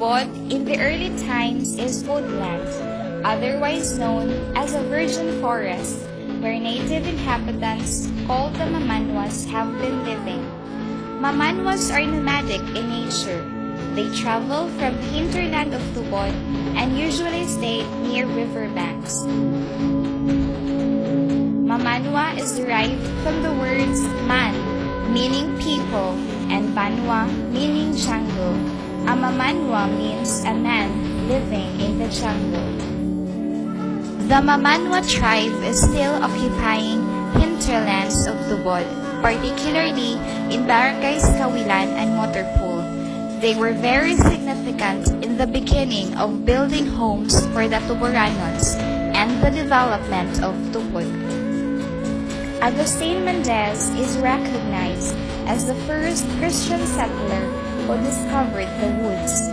Tubod in the early times is woodland, otherwise known as a virgin forest, where native inhabitants called the Mamanwas have been living. Mamanwas are nomadic in nature. They travel from the hinterland of Tubod and usually stay near riverbanks. Mamanwa is derived from the words man, meaning people, and Banwa, meaning jungle. A Mamanwa means a man living in the jungle. The Mamanwa tribe is still occupying hinterlands of Tubod, particularly in Barangays Cawilan and Motorpool. They were very significant in the beginning of building homes for the Tuboranons and the development of Tubod. Agustin Mendez is recognized as the first Christian settler who discovered the woods.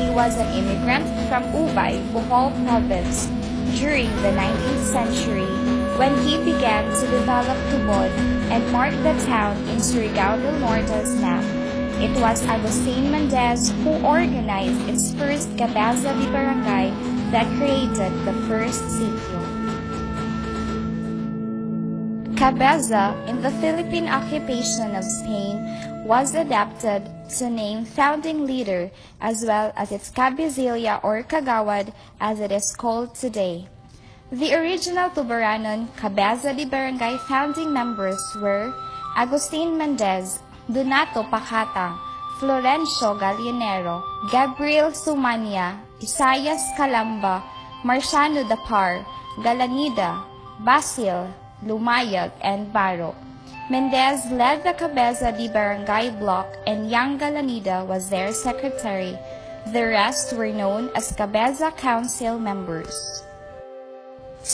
He was an immigrant from Ubay, Bohol Province, during the 19th century when he began to develop Tubod and mark the town in Surigao del Norte's map. It was Agustin Mendez who organized its first Cabeza de Barangay that created the first Sitio. Cabeza, in the Philippine occupation of Spain, was adapted to name founding leader as well as its cabecilla or kagawad as it is called today. The original Tuberanon Cabeza de Barangay founding members were Agustin Mendez, Donato Pacatang, Florencio Gallinero, Gabriel Sumania, Isaias Calamba, Marciano Dapar, Galanida, Basil, Lumayag, and Baro. Mendez led the Cabeza de Barangay block and young Galanida was their secretary. The rest were known as Cabeza Council members.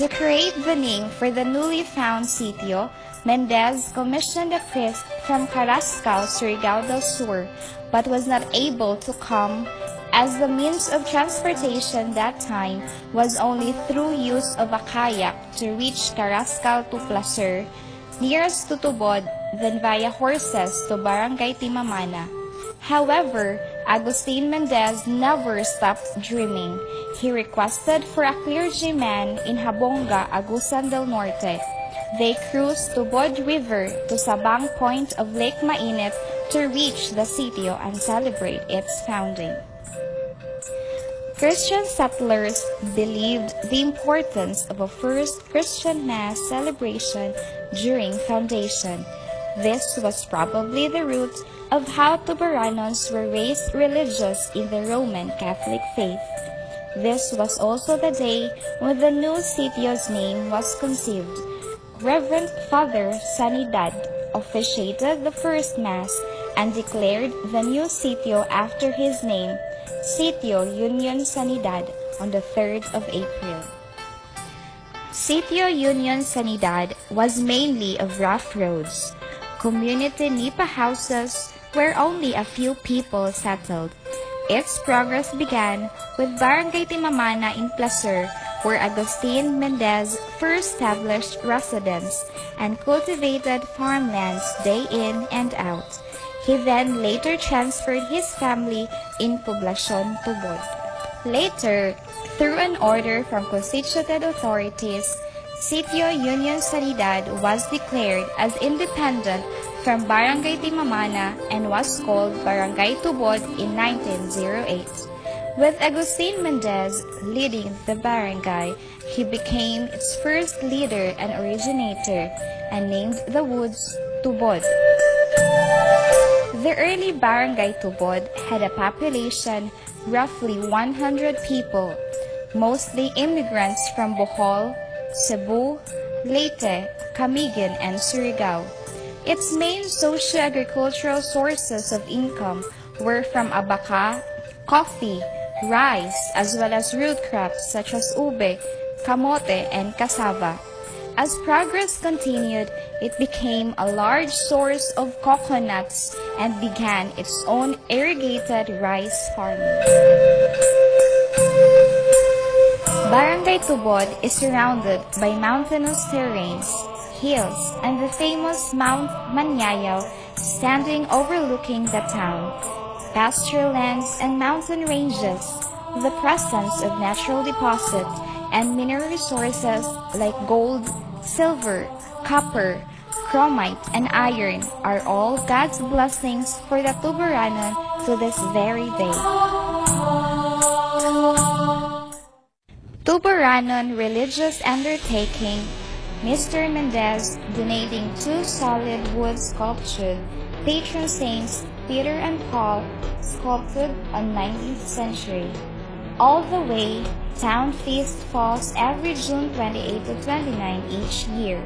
To create the name for the newly found sitio, Mendez commissioned a priest from Carrascal, Surigao del Sur, but was not able to come as the means of transportation that time was only through use of a kayak to reach Carrascal to Placer, nearest to Tubod, then via horses to Barangay Timamana. However, Agustin Mendez never stopped dreaming. He requested for a clergyman in Habonga, Agustin del Norte. They cruised Tubod River to Sabang Point of Lake Mainit to reach the sitio and celebrate its founding. Christian settlers believed the importance of a first Christian Mass celebration during foundation. This was probably the root of how Tuboranons were raised religious in the Roman Catholic faith. This was also the day when the new sitio's name was conceived. Reverend Father Sanidad officiated the first Mass and declared the new sitio after his name, Sitio Union Sanidad, on the 3rd of April. Sitio Union Sanidad was mainly of rough roads, community nipa houses where only a few people settled. Its progress began with Barangay Timamana in Placer, where Agustin Mendez first established residence and cultivated farmlands day in and out. He then later transferred his family in Poblacion Tubod. Later, through an order from constituted authorities, Sitio Union Sanidad was declared as independent from Barangay Timamana and was called Barangay Tubod in 1908. With Agustin Mendez leading the barangay, he became its first leader and originator and named the woods Tubod. The early Barangay Tubod had a population roughly 100 people, mostly immigrants from Bohol, Cebu, Leyte, Camiguin, and Surigao. Its main socio-agricultural sources of income were from abaca, coffee, rice, as well as root crops such as ube, kamote, and cassava. As progress continued, it became a large source of coconuts and began its own irrigated rice farming. Barangay Tubod is surrounded by mountainous terrains, hills, and the famous Mount Manyayao standing overlooking the town. pasture lands, and mountain ranges. The presence of natural deposits and mineral resources like gold, silver, copper, chromite, and iron are all God's blessings for the Tuboranon to this very day. Tuboranon religious undertaking, Mr. Mendez donating 2 solid wood sculptured patron saints Peter and Paul, sculpted on 19th century. All the way, town feast falls every June 28 to 29 each year.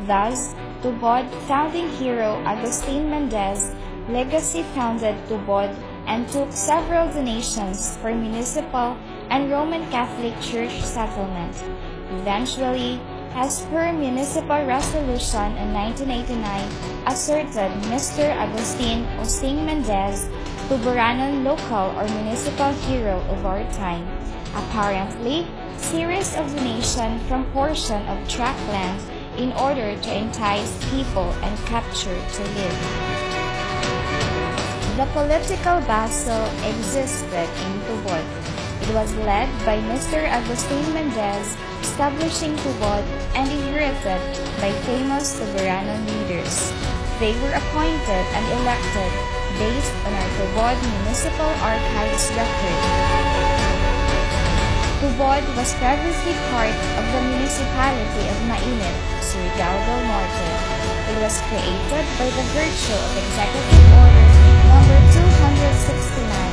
Thus, Tubod founding hero Agustin Mendez legacy founded Tubod and took several donations for municipal and Roman Catholic Church settlement. Eventually, as per municipal resolution in 1989, asserted Mr. Agustin Osing Mendez, Tuboranon local or municipal hero of our time. Apparently, series of donation from portion of tract land in order to entice people and capture to live. The political battle existed in Tubod. It was led by Mr. Agustin Mendez, establishing Tubod and inherited by famous Tuboranon leaders. They were appointed and elected based on our Tubod Municipal Archives record. Tubod was previously part of the municipality of Mainit, Surigao del Norte. It was created by the virtue of Executive Order No. 269